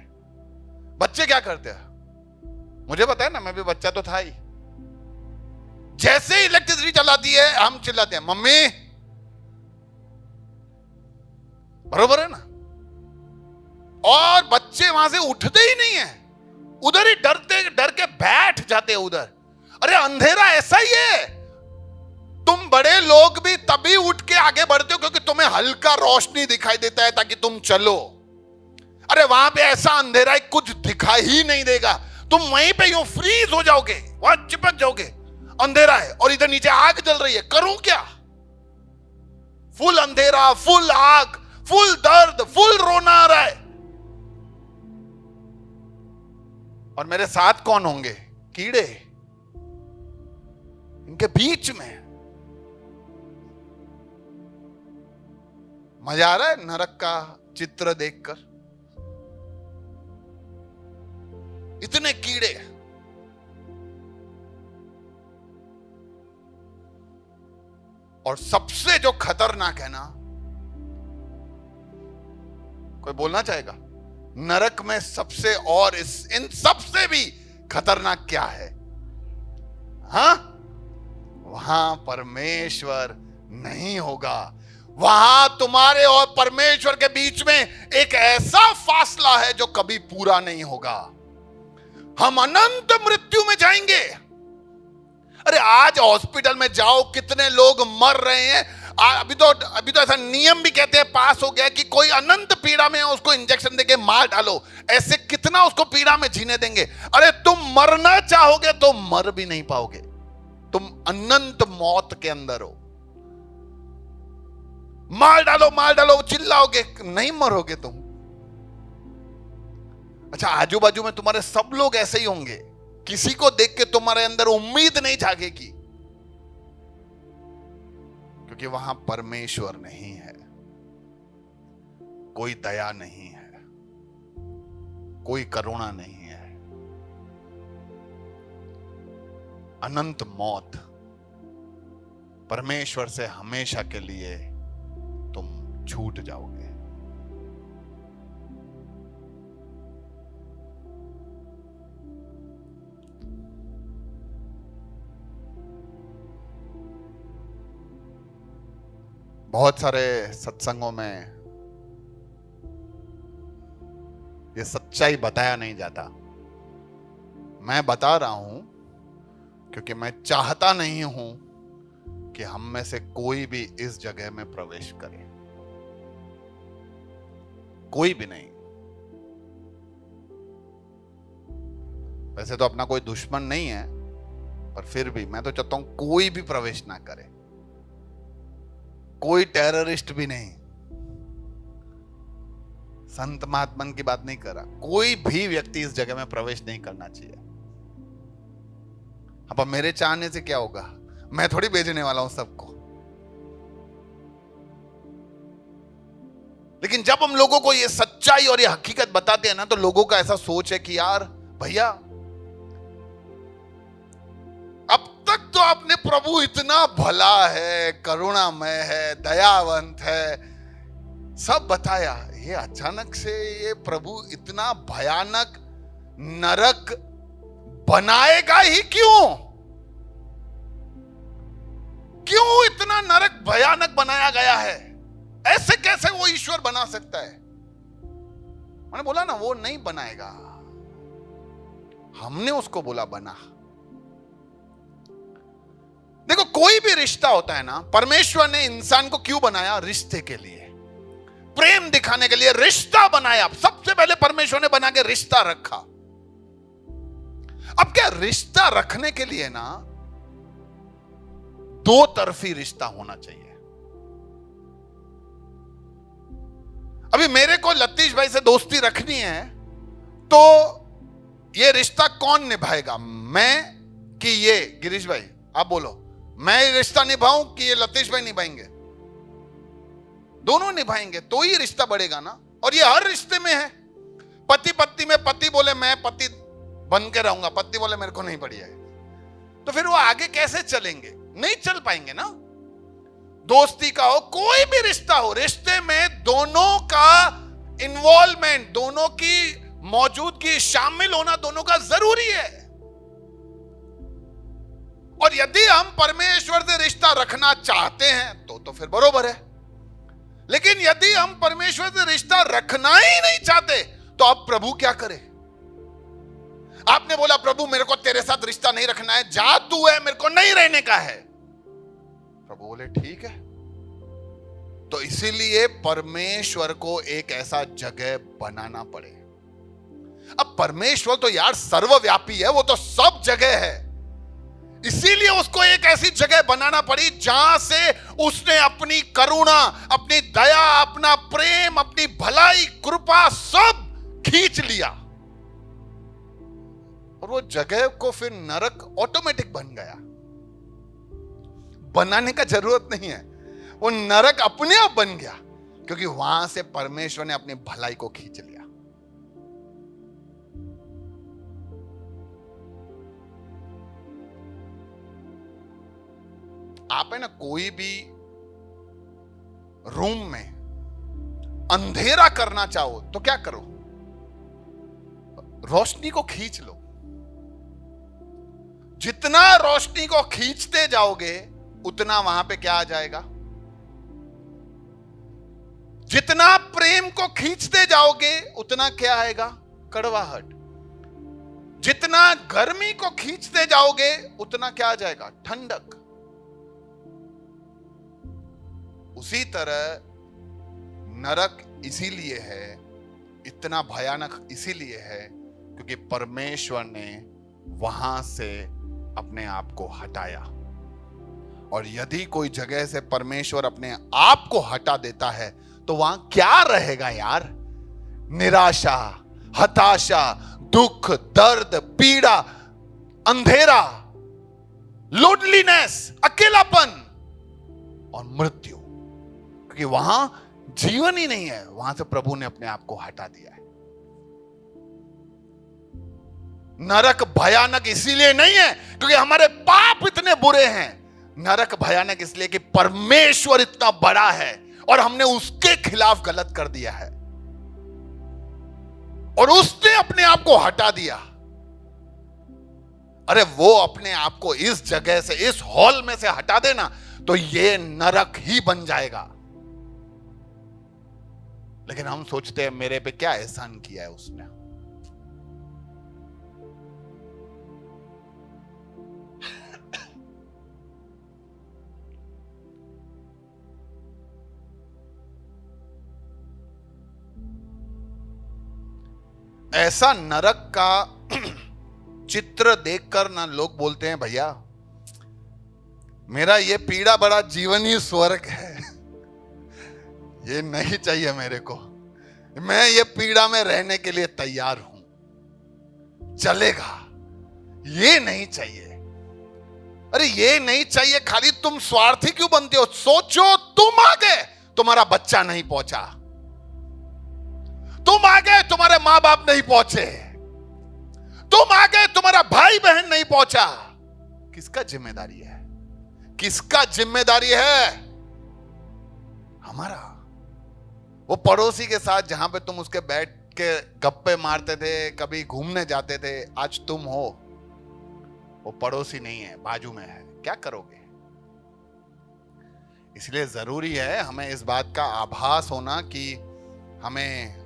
बच्चे क्या करते हैं? मुझे पता है ना, मैं भी बच्चा तो था ही। जैसे इलेक्ट्रिसिटी चलाती है हम चिल्लाते हैं, मम्मी। बरोबर है ना? और बच्चे वहां से उठते ही नहीं है, उधर ही डर के बैठ जाते हैं उधर। अरे अंधेरा ऐसा ही है। तुम बड़े लोग भी तभी उठ के आगे बढ़ते हो क्योंकि तुम्हें हल्का रोशनी दिखाई देता है ताकि तुम चलो। अरे वहां पे ऐसा अंधेरा है, कुछ दिखाई ही नहीं देगा। तुम वहीं पे यूं फ्रीज हो जाओगे, वहां चिपक जाओगे। अंधेरा है और इधर नीचे आग जल रही है, करूं क्या? फुल अंधेरा, फुल आग, फुल दर्द, फुल रोना आ रहा है। और मेरे साथ कौन होंगे? कीड़े, इनके बीच में। मजा आ रहा है नरक का चित्र देखकर? इतने कीड़े। और सबसे जो खतरनाक है ना, कोई बोलना चाहेगा नरक में सबसे और इन सबसे भी खतरनाक क्या है? हाँ, वहां परमेश्वर नहीं होगा। वहां तुम्हारे और परमेश्वर के बीच में एक ऐसा फासला है जो कभी पूरा नहीं होगा। हम अनंत मृत्यु में जाएंगे। अरे आज हॉस्पिटल में जाओ, कितने लोग मर रहे हैं। अभी तो ऐसा नियम भी कहते हैं, पास हो गया कि कोई अनंत पीड़ा में है उसको इंजेक्शन देके मार डालो। ऐसे कितना उसको पीड़ा में जीने देंगे? अरे तुम मरना चाहोगे तो मर भी नहीं पाओगे, तुम अनंत मौत के अंदर हो। मार डालो चिल्लाओगे, नहीं मरोगे तुम। अच्छा, आजू बाजू में तुम्हारे सब लोग ऐसे ही होंगे, किसी को देख के तुम्हारे अंदर उम्मीद नहीं जागेगी, क्योंकि वहां परमेश्वर नहीं है, कोई दया नहीं है, कोई करुणा नहीं है। अनंत मौत, परमेश्वर से हमेशा के लिए तुम छूट जाओगे। बहुत सारे सत्संगों में ये सच्चाई बताया नहीं जाता। मैं बता रहा हूं क्योंकि मैं चाहता नहीं हूं कि हम में से कोई भी इस जगह में प्रवेश करे, कोई भी नहीं। वैसे तो अपना कोई दुश्मन नहीं है, पर फिर भी मैं तो चाहता हूं कोई भी प्रवेश ना करे, कोई टेररिस्ट भी नहीं। संत महात्मन की बात नहीं कर रहा, कोई भी व्यक्ति इस जगह में प्रवेश नहीं करना चाहिए। अब मेरे चाहने से क्या होगा? मैं थोड़ी भेजने वाला हूं सबको। लेकिन जब हम लोगों को ये सच्चाई और ये हकीकत बताते हैं ना, तो लोगों का ऐसा सोच है कि यार भैया, अब तक तो आपने प्रभु इतना भला है, करुणामय है, दयावंत है, सब बताया, ये अचानक से ये प्रभु इतना भयानक नरक बनाएगा ही क्यों? क्यों इतना नरक भयानक बनाया गया है? ऐसे कैसे वो ईश्वर बना सकता है? मैंने बोला ना, वो नहीं बनाएगा, हमने उसको बोला बना। देखो, कोई भी रिश्ता होता है ना, परमेश्वर ने इंसान को क्यों बनाया? रिश्ते के लिए, प्रेम दिखाने के लिए रिश्ता बनाया। सबसे पहले परमेश्वर ने बना के रिश्ता रखा। अब क्या रिश्ता रखने के लिए ना दो तरफी रिश्ता होना चाहिए। अभी मेरे को लतीश भाई से दोस्ती रखनी है, तो ये रिश्ता कौन निभाएगा? मैं कि ये गिरीश भाई? आप बोलो, मैं ये रिश्ता निभाऊं कि ये लतीश भाई निभाएंगे? दोनों निभाएंगे तो ही रिश्ता बढ़ेगा ना। और ये हर रिश्ते में है। पति पत्नी में पति बोले मैं पति बन के रहूंगा, पत्नी बोले मेरे को नहीं बढ़िया है, तो फिर वो आगे कैसे चलेंगे? नहीं चल पाएंगे ना। दोस्ती का हो, कोई भी रिश्ता हो, रिश्ते में दोनों का इन्वॉल्वमेंट, दोनों की मौजूदगी, शामिल होना दोनों का जरूरी है। और यदि हम परमेश्वर से रिश्ता रखना चाहते हैं तो फिर बरोबर है। लेकिन यदि हम परमेश्वर से रिश्ता रखना ही नहीं चाहते, तो अब प्रभु क्या करे? आपने बोला प्रभु मेरे को तेरे साथ रिश्ता नहीं रखना है, जा तू है, मेरे को नहीं रहने का है। प्रभु बोले ठीक है। तो इसीलिए परमेश्वर को एक ऐसा जगह बनाना पड़े। अब परमेश्वर तो यार सर्वव्यापी है, वो तो सब जगह है। इसीलिए उसको एक ऐसी जगह बनाना पड़ी जहां से उसने अपनी करुणा, अपनी दया, अपना प्रेम, अपनी भलाई, कृपा सब खींच लिया। और वो जगह को फिर नरक ऑटोमेटिक बन गया। बनाने का जरूरत नहीं है, वो नरक अपने आप बन गया, क्योंकि वहां से परमेश्वर ने अपनी भलाई को खींच लिया। आप है ना, कोई भी रूम में अंधेरा करना चाहो तो क्या करो? रोशनी को खींच लो। जितना रोशनी को खींचते जाओगे उतना वहां पे क्या आ जाएगा? जितना प्रेम को खींचते जाओगे उतना क्या आएगा? कड़वाहट। जितना गर्मी को खींचते जाओगे उतना क्या आ जाएगा? ठंडक। उसी तरह नरक इसीलिए है, इतना भयानक इसीलिए है, क्योंकि परमेश्वर ने वहां से अपने आप को हटाया। और यदि कोई जगह से परमेश्वर अपने आप को हटा देता है तो वहां क्या रहेगा यार? निराशा, हताशा, दुख, दर्द, पीड़ा, अंधेरा, लोनलीनेस, अकेलापन और मृत्यु। क्योंकि वहां जीवन ही नहीं है, वहां से प्रभु ने अपने आप को हटा दिया है। नरक भयानक इसीलिए नहीं है क्योंकि हमारे पाप इतने बुरे हैं। नरक भयानक इसलिए कि परमेश्वर इतना बड़ा है और हमने उसके खिलाफ गलत कर दिया है और उसने अपने आप को हटा दिया। अरे वो अपने आप को इस जगह से, इस हॉल में से हटा देना तो ये नरक ही बन जाएगा। लेकिन हम सोचते हैं मेरे पे क्या एहसान किया है उसने। ऐसा नरक का चित्र देखकर ना लोग बोलते हैं भैया मेरा ये पीड़ा बड़ा जीवन ही स्वर्ग है, ये नहीं चाहिए मेरे को, मैं ये पीड़ा में रहने के लिए तैयार हूं, चलेगा, ये नहीं चाहिए। अरे ये नहीं चाहिए, खाली तुम स्वार्थी क्यों बनते हो? सोचो तुम आगे, तुम्हारा बच्चा नहीं पहुंचा, तुम आगे तुम्हारे मां बाप नहीं पहुंचे, तुम आगे तुम्हारा भाई बहन नहीं पहुंचा। किसका जिम्मेदारी है? किसका जिम्मेदारी है? हमारा। वो पड़ोसी के साथ जहां पे तुम उसके बैठ के गप्पे मारते थे, कभी घूमने जाते थे, आज तुम हो, वो पड़ोसी नहीं है, बाजू में है, क्या करोगे? इसलिए जरूरी है हमें इस बात का आभास होना कि हमें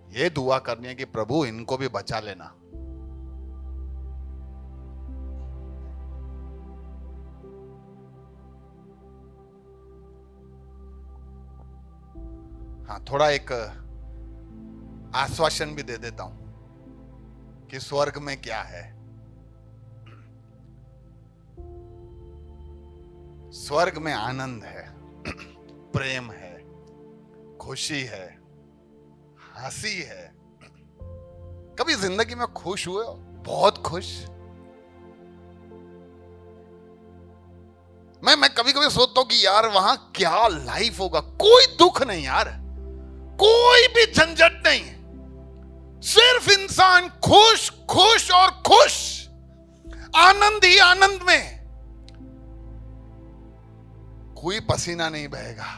ये दुआ करनी है कि प्रभु इनको भी बचा लेना। हाँ, थोड़ा एक आश्वासन भी दे देता हूं कि स्वर्ग में क्या है। स्वर्ग में आनंद है, प्रेम है, खुशी है, हंसी है। कभी जिंदगी में खुश हुए हो? बहुत खुश? मैं कभी कभी सोचता हूं कि यार वहां क्या लाइफ होगा। कोई दुख नहीं यार, कोई भी झंझट नहीं, सिर्फ इंसान खुश खुश और खुश, आनंद ही आनंद में। कोई पसीना नहीं बहेगा,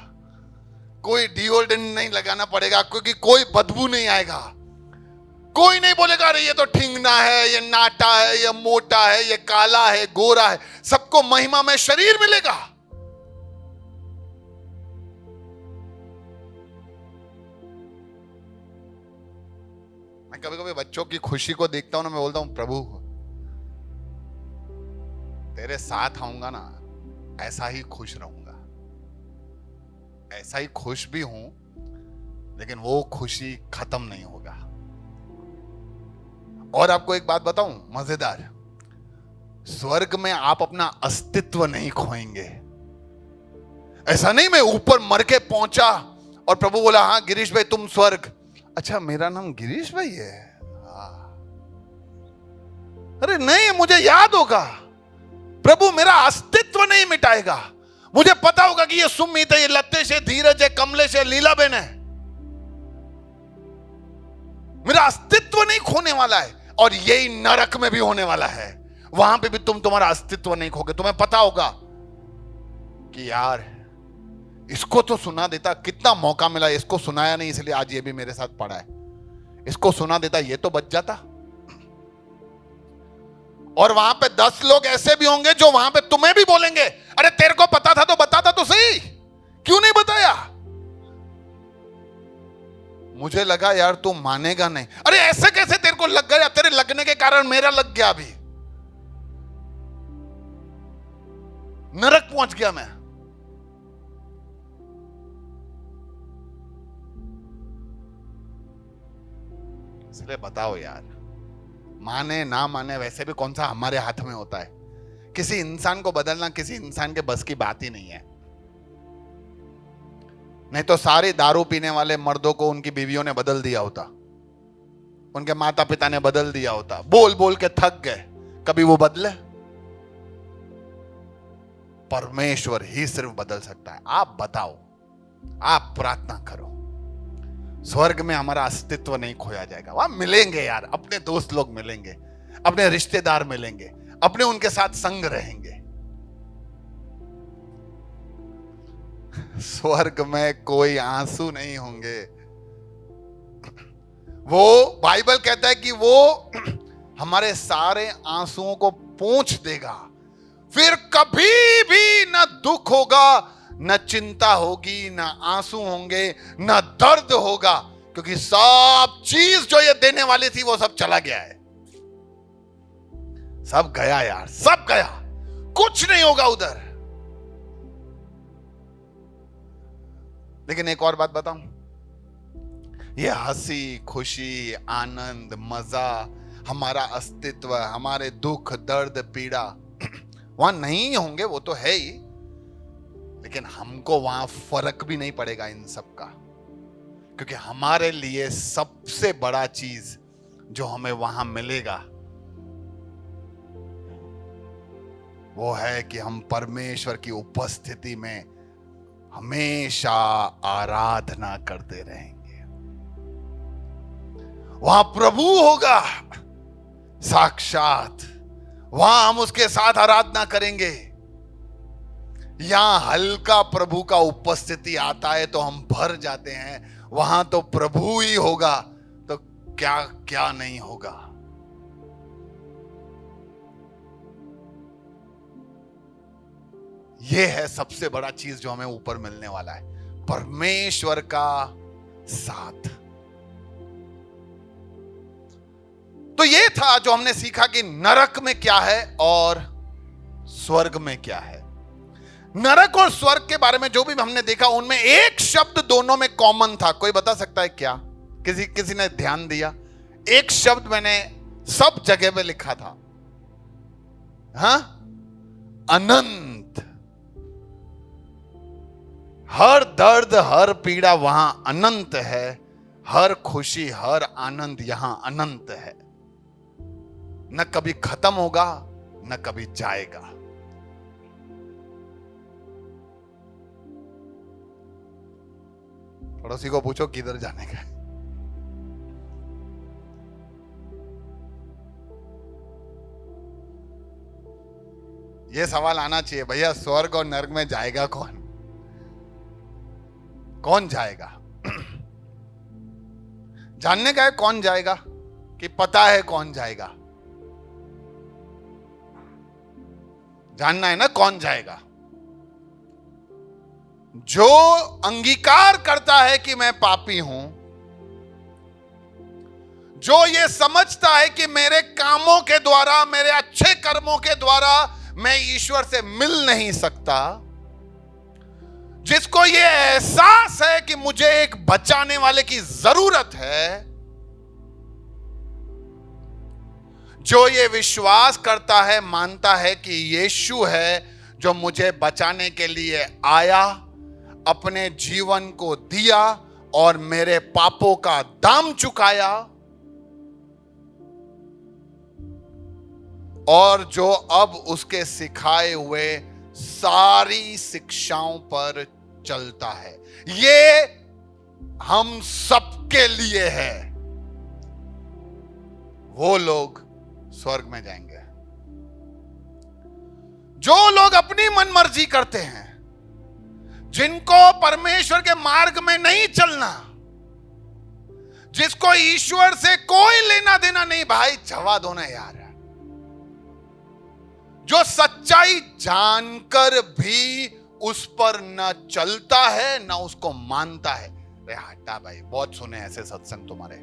कोई डिओड्रेंट नहीं लगाना पड़ेगा, क्योंकि कोई बदबू नहीं आएगा। कोई नहीं बोलेगा अरे ये तो ठिंगना है, ये नाटा है, ये मोटा है, ये काला है, गोरा है। सबको महिमा में शरीर मिलेगा। मैं कभी कभी बच्चों की खुशी को देखता हूं ना, मैं बोलता हूं प्रभु तेरे साथ आऊंगा ना, ऐसा ही खुश रहूंगा। ऐसा ही खुश भी हूं, लेकिन वो खुशी खत्म नहीं होगा। और आपको एक बात बताऊं मजेदार, स्वर्ग में आप अपना अस्तित्व नहीं खोएंगे। ऐसा नहीं मैं ऊपर मर के पहुंचा और प्रभु बोला हाँ गिरीश भाई तुम स्वर्ग। अच्छा मेरा नाम गिरीश भाई है? अरे नहीं, मुझे याद होगा, प्रभु मेरा अस्तित्व नहीं मिटाएगा। मुझे पता होगा कि ये सुमित है, ये लतेश है, धीरज है, कमलेश है, लीलाबेन है। मेरा अस्तित्व नहीं खोने वाला है। और यही नरक में भी होने वाला है। वहां पे भी तुम तुम्हारा अस्तित्व नहीं खोगे। तुम्हें पता होगा कि यार इसको तो सुना देता, कितना मौका मिला, इसको सुनाया नहीं, इसलिए आज ये भी मेरे साथ पड़ा है। इसको सुना देता, ये तो बच जाता। और वहां पे 10 लोग ऐसे भी होंगे जो वहां पे तुम्हें भी बोलेंगे अरे तेरे को पता था तो बताता तो सही, क्यों नहीं बताया? मुझे लगा यार तू मानेगा नहीं। अरे ऐसे कैसे तेरे को लग गया? तेरे लगने के कारण मेरा लग गया। अभी नरक पहुंच गया मैं। इसलिए बताओ यार, माने ना माने वैसे भी कौन सा हमारे हाथ में होता है? किसी इंसान को बदलना किसी इंसान के बस की बात ही नहीं है। नहीं तो सारे दारू पीने वाले मर्दों को उनकी बीवियों ने बदल दिया होता, उनके माता पिता ने बदल दिया होता। बोल बोल के थक गए, कभी वो बदले? परमेश्वर ही सिर्फ बदल सकता है। आप बताओ, आप प्रार्थना करो, स्वर्ग में हमारा अस्तित्व नहीं खोया जाएगा। वहां मिलेंगे यार, अपने दोस्त लोग मिलेंगे, अपने रिश्तेदार मिलेंगे, अपने उनके साथ संग रहेंगे। स्वर्ग में कोई आंसू नहीं होंगे। वो बाइबल कहता है कि वो हमारे सारे आंसुओं को पोंछ देगा। फिर कभी भी न दुख होगा, न चिंता होगी, न आंसू होंगे, न दर्द होगा, क्योंकि सब चीज जो ये देने वाली थी वो सब चला गया है। सब गया यार, सब गया, कुछ नहीं होगा उधर। लेकिन एक और बात बताऊं, ये हंसी खुशी आनंद मजा, हमारा अस्तित्व, हमारे दुख दर्द पीड़ा वहां नहीं होंगे, वो तो है ही। लेकिन हमको वहां फर्क भी नहीं पड़ेगा इन सब का, क्योंकि हमारे लिए सबसे बड़ा चीज जो हमें वहां मिलेगा वो है कि हम परमेश्वर की उपस्थिति में हमेशा आराधना करते रहेंगे। वहां प्रभु होगा साक्षात, वहां हम उसके साथ आराधना करेंगे। यहां हल्का प्रभु का उपस्थिति आता है तो हम भर जाते हैं, वहां तो प्रभु ही होगा तो क्या क्या नहीं होगा। यह है सबसे बड़ा चीज जो हमें ऊपर मिलने वाला है, परमेश्वर का साथ। तो यह था जो हमने सीखा कि नरक में क्या है और स्वर्ग में क्या है। नरक और स्वर्ग के बारे में जो भी हमने देखा उनमें एक शब्द दोनों में कॉमन था। कोई बता सकता है क्या? किसी ने ध्यान दिया? एक शब्द मैंने सब जगह पे लिखा था, हाँ, अनंत। हर दर्द हर पीड़ा वहां अनंत है, हर खुशी हर आनंद यहां अनंत है। न कभी खत्म होगा न कभी जाएगा। पड़ोसी को पूछो किधर जाने का है। यह सवाल आना चाहिए, भैया स्वर्ग और नरक में जाएगा कौन? कौन जाएगा? जानने का है कौन जाएगा कि पता है कौन जाएगा? जानना है ना कौन जाएगा। जो अंगीकार करता है कि मैं पापी हूं, जो ये समझता है कि मेरे कामों के द्वारा, मेरे अच्छे कर्मों के द्वारा मैं ईश्वर से मिल नहीं सकता, जिसको ये एहसास है कि मुझे एक बचाने वाले की जरूरत है, जो ये विश्वास करता है, मानता है कि यीशु है जो मुझे बचाने के लिए आया, अपने जीवन को दिया और मेरे पापों का दाम चुकाया, और जो अब उसके सिखाए हुए सारी शिक्षाओं पर चलता है। ये हम सबके लिए है। वो लोग स्वर्ग में जाएंगे। जो लोग अपनी मनमर्जी करते हैं, जिनको परमेश्वर के मार्ग में नहीं चलना, जिसको ईश्वर से कोई लेना देना नहीं, भाई जवा दो ना यार। जो सच्चाई जानकर भी उस पर न चलता है न उसको मानता है। अरे हटा भाई, बहुत सुने ऐसे सत्संग तुम्हारे।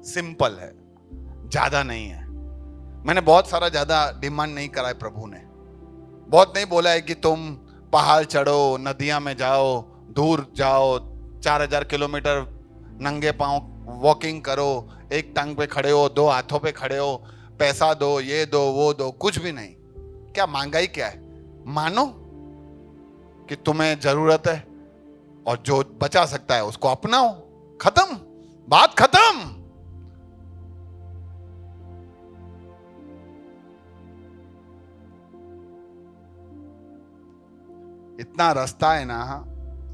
सिंपल है, ज्यादा नहीं है। मैंने बहुत सारा ज्यादा डिमांड नहीं करा है प्रभु ने। बहुत नहीं बोला है कि तुम पहाड़ चढ़ो, नदियां में जाओ, दूर जाओ, 4000 किलोमीटर नंगे पांव वॉकिंग करो, एक टांग पे खड़े हो, 2 हाथों पे खड़े हो, पैसा दो, ये दो वो दो, कुछ भी नहीं। क्या महंगाई क्या है? मानो कि तुम्हें जरूरत है और जो बचा सकता है उसको अपनाओ, खत्म, बात खत्म। इतना रास्ता है ना,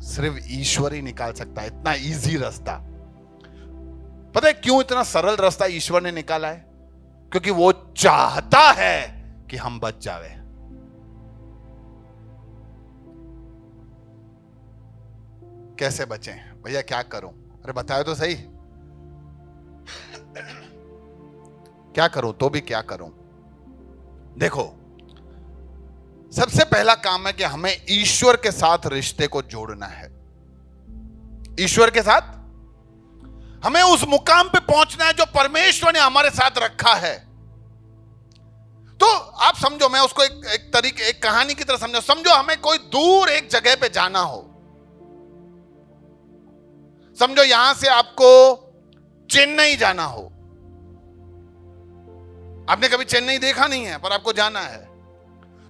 सिर्फ ईश्वर ही निकाल सकता है। इतना इजी रास्ता। पता है क्यों इतना सरल रास्ता ईश्वर ने निकाला है? क्योंकि वो चाहता है कि हम बच जावे। कैसे बचें भैया, क्या करूं? अरे बताओ तो सही। क्या करूं तो भी क्या करूं? देखो, सबसे पहला काम है कि हमें ईश्वर के साथ रिश्ते को जोड़ना है। ईश्वर के साथ हमें उस मुकाम पे पहुंचना है जो परमेश्वर ने हमारे साथ रखा है। तो आप समझो, मैं उसको एक कहानी की तरह समझो। समझो हमें कोई दूर एक जगह पे जाना हो। समझो यहां से आपको चेन्नई जाना हो। आपने कभी चेन्नई देखा नहीं है, पर आपको जाना है।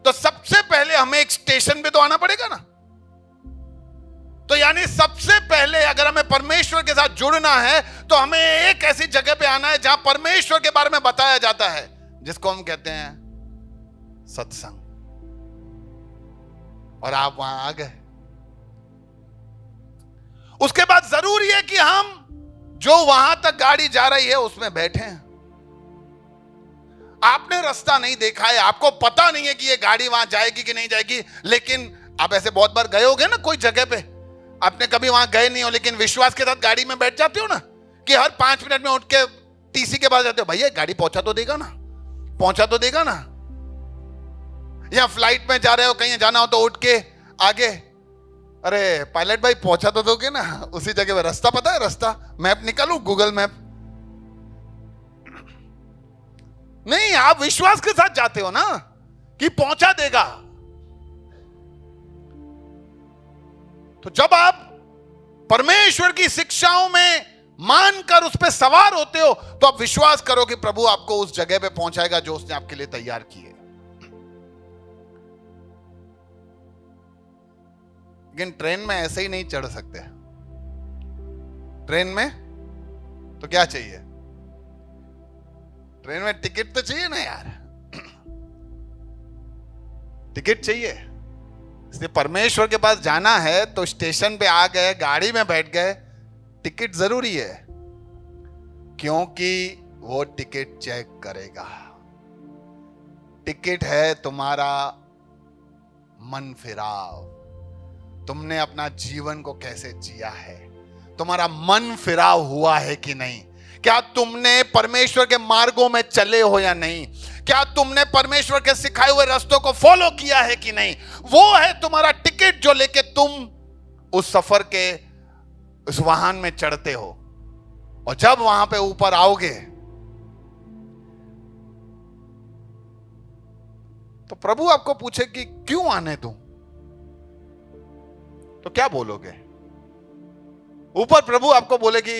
तो सबसे पहले हमें एक स्टेशन पे तो आना पड़ेगा ना। तो यानी सबसे पहले अगर हमें परमेश्वर के साथ जुड़ना है तो हमें एक ऐसी जगह पे आना है जहां परमेश्वर के बारे में बताया जाता है, जिसको हम कहते हैं सत्संग। और आप वहां आ गए। उसके बाद जरूरी है कि हम जो वहां तक गाड़ी जा रही है उसमें बैठे। आपने रास्ता नहीं देखा है, आपको पता नहीं है कि ये गाड़ी वहां जाएगी कि नहीं जाएगी, लेकिन आप ऐसे बहुत बार गए होगे ना कोई जगह पे, आपने कभी वहां गए नहीं हो लेकिन विश्वास के साथ गाड़ी में बैठ जाते हो ना, कि हर 5 मिनट में उठ के टीसी के पास जाते हो, भैया गाड़ी पहुंचा तो देगा ना, पहुंचा तो देगा ना। या फ्लाइट में जा रहे हो, कहीं जाना हो तो उठ के आगे, अरे पायलट भाई पहुंचा तो दोगे ना उसी जगह पे, रास्ता पता है, रास्ता मैप निकालू, गूगल मैप। नहीं, आप विश्वास के साथ जाते हो ना कि पहुंचा देगा। तो जब आप परमेश्वर की शिक्षाओं में मानकर उस पर सवार होते हो तो आप विश्वास करो कि प्रभु आपको उस जगह पे पहुंचाएगा जो उसने आपके लिए तैयार की है। लेकिन ट्रेन में ऐसे ही नहीं चढ़ सकते। ट्रेन में तो क्या चाहिए, ट्रेन में टिकट तो चाहिए ना यार, टिकट चाहिए। इसलिए परमेश्वर के पास जाना है तो स्टेशन पे आ गए, गाड़ी में बैठ गए, टिकट जरूरी है, क्योंकि वो टिकट चेक करेगा। टिकट है तुम्हारा मन फिराव, तुमने अपना जीवन को कैसे जिया है, तुम्हारा मन फिराव हुआ है कि नहीं, क्या तुमने परमेश्वर के मार्गों में चले हो या नहीं, क्या तुमने परमेश्वर के सिखाए हुए रास्तों को फॉलो किया है कि नहीं। वो है तुम्हारा टिकट जो लेके तुम उस सफर के उस वाहन में चढ़ते हो। और जब वहां पे ऊपर आओगे तो प्रभु आपको पूछे कि क्यों आने दूं, तो क्या बोलोगे। ऊपर प्रभु आपको बोले कि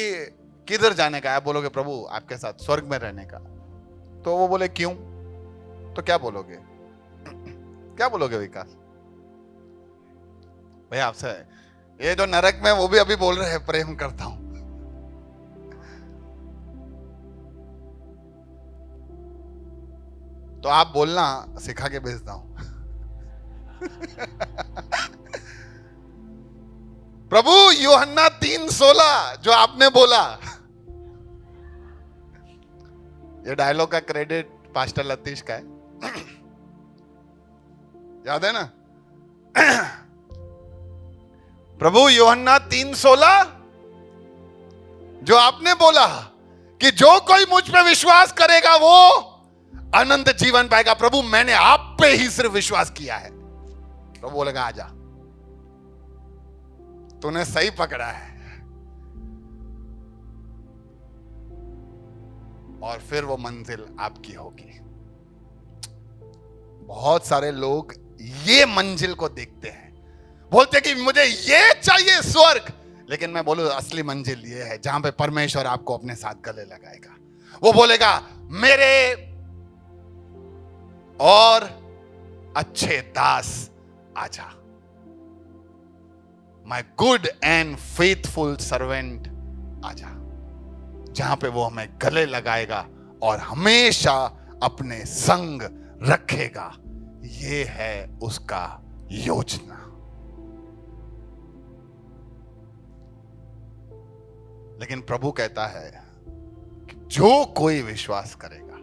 किधर जाने का है, आप बोलोगे प्रभु आपके साथ स्वर्ग में रहने का। तो वो बोले क्यों, तो क्या बोलोगे, क्या बोलोगे विकास भैया आपसे। ये जो नरक में वो भी अभी बोल रहे हैं प्रेम करता हूं। तो आप बोलना सिखा के भेजता हूं। प्रभु यूहन्ना 3:16 जो आपने बोला, ये डायलॉग का क्रेडिट पास्टर लतीश का है, याद है ना। प्रभु यूहन्ना 3:16 जो आपने बोला कि जो कोई मुझ पे विश्वास करेगा वो अनंत जीवन पाएगा। प्रभु मैंने आप पे ही सिर्फ विश्वास किया है। प्रभु बोलेगा आजा, तूने सही पकड़ा है। और फिर वो मंजिल आपकी होगी। बहुत सारे लोग ये मंजिल को देखते हैं, बोलते कि मुझे ये चाहिए स्वर्ग, लेकिन मैं बोलूं असली मंजिल ये है जहां पे परमेश्वर आपको अपने साथ गले लगाएगा। वो बोलेगा मेरे और अच्छे दास आजा, my good and faithful servant आजा, जहां पे वो हमें गले लगाएगा और हमेशा अपने संग रखेगा। ये है उसका योजना। लेकिन प्रभु कहता है कि जो कोई विश्वास करेगा,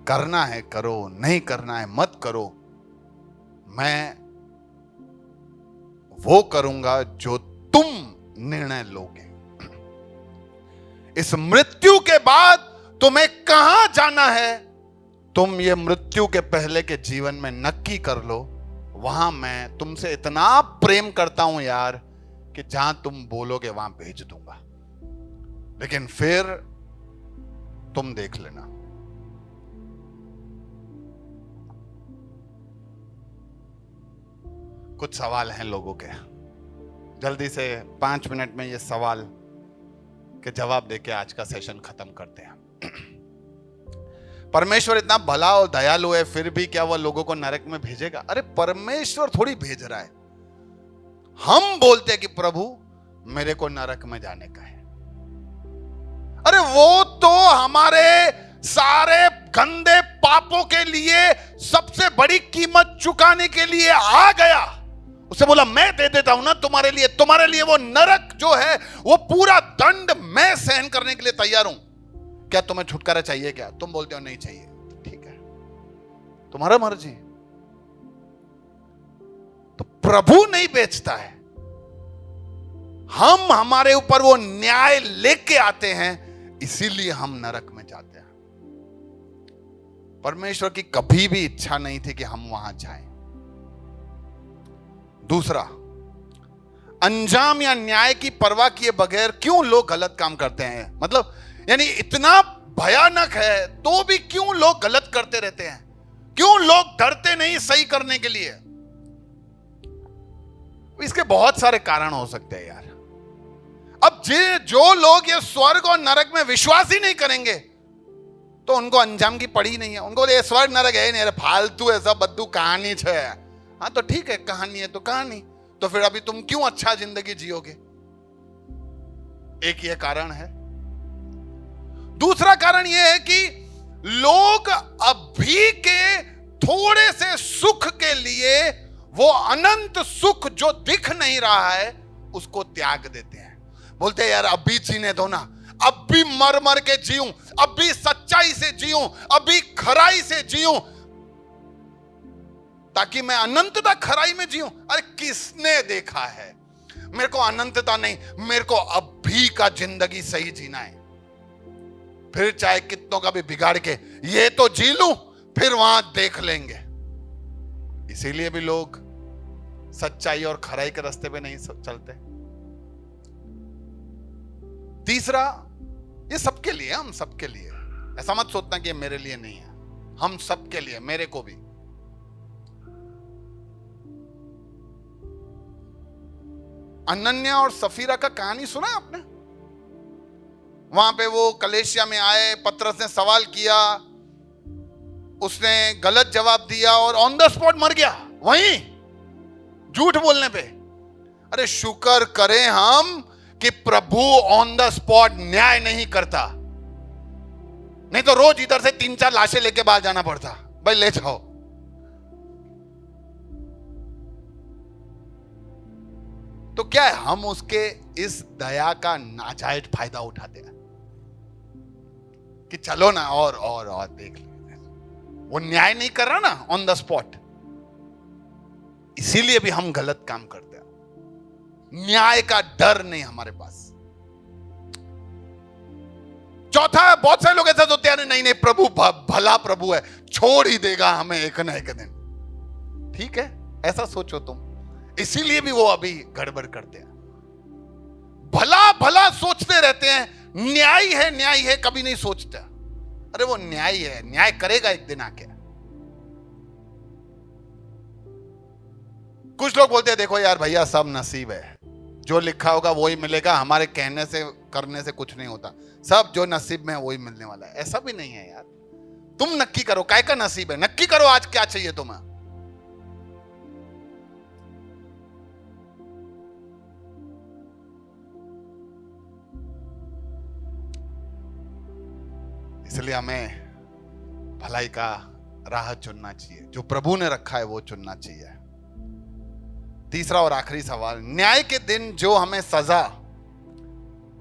करना है करो, नहीं करना है मत करो, मैं वो करूंगा जो तुम निर्णय लोगे। इस मृत्यु के बाद तुम्हें कहां जाना है, तुम ये मृत्यु के पहले के जीवन में नक्की कर लो। वहां मैं तुमसे इतना प्रेम करता हूं यार कि जहां तुम बोलोगे वहां भेज दूंगा। लेकिन फिर तुम देख लेना। कुछ सवाल हैं लोगों के, जल्दी से 5 मिनट में ये सवाल के जवाब देके आज का सेशन खत्म करते हैं। परमेश्वर इतना भला और दयालु है, फिर भी क्या वह लोगों को नरक में भेजेगा? अरे परमेश्वर थोड़ी भेज रहा है, हम बोलते हैं कि प्रभु मेरे को नरक में जाने का है। अरे वो तो हमारे सारे गंदे पापों के लिए सबसे बड़ी कीमत चुकाने के लिए आ गया। उसे बोला मैं दे देता हूं ना तुम्हारे लिए वो नरक जो है वो पूरा दंड मैं सहन करने के लिए तैयार हूं। क्या तुम्हें छुटकारा चाहिए? क्या तुम बोलते हो नहीं चाहिए? ठीक है, तुम्हारा मर्जी। तो प्रभु नहीं बेचता है, हम हमारे ऊपर वो न्याय लेके आते हैं, इसीलिए हम नरक में जाते हैं। परमेश्वर की कभी भी इच्छा नहीं थी कि हम वहां जाएं। दूसरा, अंजाम या न्याय की परवाह किए बगैर क्यों लोग गलत काम करते हैं? मतलब यानी इतना भयानक है तो भी क्यों लोग गलत करते रहते हैं? क्यों लोग डरते नहीं सही करने के लिए? इसके बहुत सारे कारण हो सकते हैं यार। अब जो लोग ये स्वर्ग और नरक में विश्वास ही नहीं करेंगे तो उनको अंजाम की पड़ी नहीं है। उनको ये स्वर्ग नरक है नहीं, फालतू है, सब बद्दू कहानी है। हाँ तो ठीक है, कहानी है तो कहानी, तो फिर अभी तुम क्यों अच्छा जिंदगी जियोगे? एक ये कारण है। दूसरा कारण यह है कि लोग अभी के थोड़े से सुख के लिए वो अनंत सुख जो दिख नहीं रहा है उसको त्याग देते हैं। बोलते हैं यार अभी जीने दो ना, अब भी मर मर के जीऊं, अब भी सच्चाई से जीऊं, अभी खराई से जीऊं, ताकि मैं अनंतता खराई में जीऊं। अरे किसने देखा है? मेरे को अनंतता नहीं, मेरे को अभी का जिंदगी सही जीना है। फिर चाहे कितनों का भी बिगाड़ के ये तो जी लूं, फिर वहां देख लेंगे। इसीलिए भी लोग सच्चाई और खराई के रास्ते पे नहीं चलते। तीसरा, ये सबके लिए, हम सबके लिए। ऐसा मत सोचना कि ये मेरे लिए नहीं है, हम सबके लिए, मेरे को भी। अनन्या और सफीरा का कहानी सुना है आपने? वहां पे वो कलेशिया में आए, पतरस ने सवाल किया, उसने गलत जवाब दिया और ऑन द स्पॉट मर गया वहीं, झूठ बोलने पे। अरे शुक्र करें हम कि प्रभु ऑन द स्पॉट न्याय नहीं करता, नहीं तो रोज इधर से 3-4 लाशें लेके बाहर जाना पड़ता, भाई ले जाओ। तो क्या है, हम उसके इस दया का नाजायज फायदा उठाते हैं कि चलो ना और देख लेते। वो न्याय नहीं कर रहा ना ऑन द स्पॉट, इसीलिए भी हम गलत काम करते हैं। न्याय का डर नहीं हमारे पास। चौथा, बहुत सारे लोग ऐसा सोचते हैं नहीं प्रभु भला प्रभु है, छोड़ ही देगा हमें एक ना एक दिन। ठीक है, ऐसा सोचो तुम, इसीलिए भी वो अभी गड़बड़ करते हैं। भला भला सोचते रहते हैं, न्याय है कभी नहीं सोचते। अरे वो न्याय है, न्याय करेगा एक दिन आके। कुछ लोग बोलते हैं देखो यार भैया सब नसीब है, जो लिखा होगा वही मिलेगा, हमारे कहने से करने से कुछ नहीं होता, सब जो नसीब में है वही मिलने वाला है। ऐसा भी नहीं है यार, तुम नक्की करो काय का नसीब है, नक्की करो आज क्या चाहिए तुम्हें। इसलिए हमें भलाई का राह चुनना चाहिए, जो प्रभु ने रखा है वो चुनना चाहिए। तीसरा और आखिरी सवाल, न्याय के दिन जो हमें सजा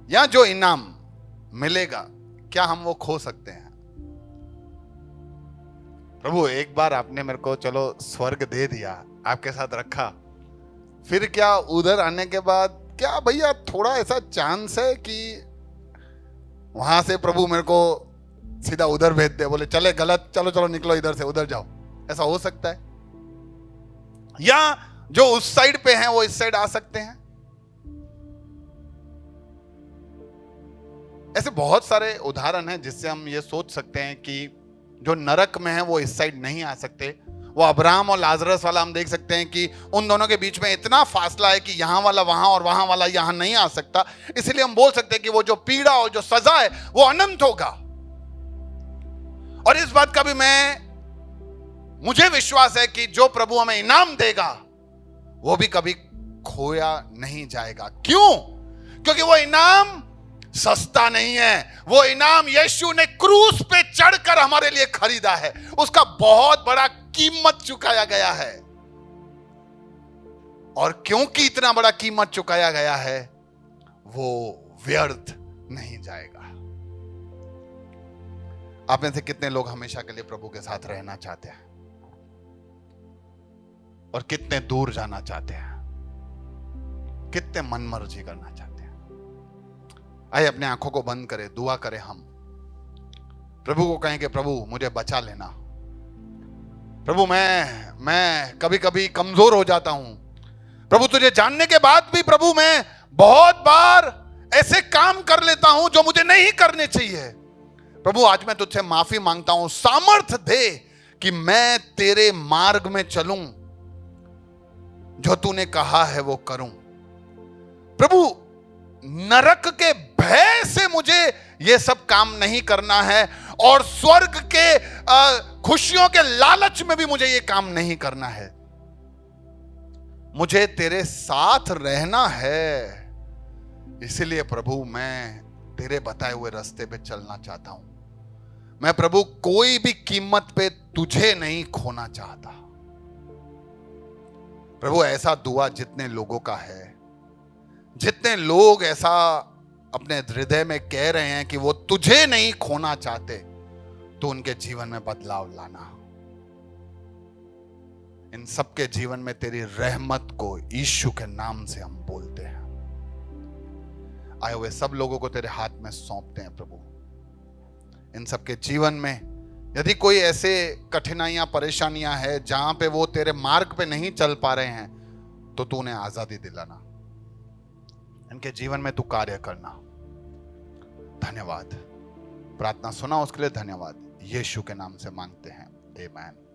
या जो इनाम मिलेगा, क्या हम वो खो सकते हैं? प्रभु एक बार आपने मेरे को चलो स्वर्ग दे दिया, आपके साथ रखा, फिर क्या उधर आने के बाद क्या भैया थोड़ा ऐसा चांस है कि वहां से प्रभु मेरे को सीधा उधर भेज दे, बोले चले गलत, चलो निकलो इधर से, उधर जाओ? ऐसा हो सकता है? या जो उस साइड पे हैं वो इस साइड आ सकते हैं? ऐसे बहुत सारे उदाहरण हैं जिससे हम ये सोच सकते हैं कि जो नरक में है वो इस साइड नहीं आ सकते। वो अब्राहम और लाजरस वाला हम देख सकते हैं कि उन दोनों के बीच में इतना फासला है कि यहां वाला वहां और वहां वाला यहां नहीं आ सकता। इसलिए हम बोल सकते हैं कि वो जो पीड़ा और जो सजा है वो अनंत होगा। और इस बात का भी मुझे विश्वास है कि जो प्रभु हमें इनाम देगा वो भी कभी खोया नहीं जाएगा। क्यों? क्योंकि वो इनाम सस्ता नहीं है। वो इनाम यीशु ने क्रूस पे चढ़कर हमारे लिए खरीदा है। उसका बहुत बड़ा कीमत चुकाया गया है। और क्योंकि इतना बड़ा कीमत चुकाया गया है, वो व्यर्थ नहीं जाएगा। आप में से कितने लोग हमेशा के लिए प्रभु के साथ रहना चाहते हैं और कितने दूर जाना चाहते हैं? कितने मनमर्जी करना चाहते हैं? आइए अपने आंखों को बंद करें, दुआ करें। हम प्रभु को कहेंगे, प्रभु मुझे बचा लेना। प्रभु मैं कभी कभी कमजोर हो जाता हूं। प्रभु तुझे जानने के बाद भी प्रभु मैं बहुत बार ऐसे काम कर लेता हूं जो मुझे नहीं करने चाहिए। प्रभु आज मैं तुझसे माफी मांगता हूं। सामर्थ दे कि मैं तेरे मार्ग में चलूं, जो तूने कहा है वो करूं। प्रभु नरक के भय से मुझे ये सब काम नहीं करना है, और स्वर्ग के खुशियों के लालच में भी मुझे ये काम नहीं करना है। मुझे तेरे साथ रहना है। इसलिए प्रभु मैं तेरे बताए हुए रास्ते पे चलना चाहता हूं। मैं प्रभु कोई भी कीमत पे तुझे नहीं खोना चाहता। प्रभु ऐसा दुआ जितने लोगों का है, जितने लोग ऐसा अपने हृदय में कह रहे हैं कि वो तुझे नहीं खोना चाहते, तो उनके जीवन में बदलाव लाना। इन सबके जीवन में तेरी रहमत को यीशु के नाम से हम बोलते हैं। आए हुए सब लोगों को तेरे हाथ में सौंपते हैं प्रभु। इन सबके जीवन में यदि कोई ऐसे कठिनाइयां, परेशानियां हैं जहां पे वो तेरे मार्ग पे नहीं चल पा रहे हैं, तो तू उन्हें आजादी दिलाना। इनके जीवन में तू कार्य करना। धन्यवाद। प्रार्थना सुना उसके लिए धन्यवाद। यीशु के नाम से मांगते हैं, आमीन।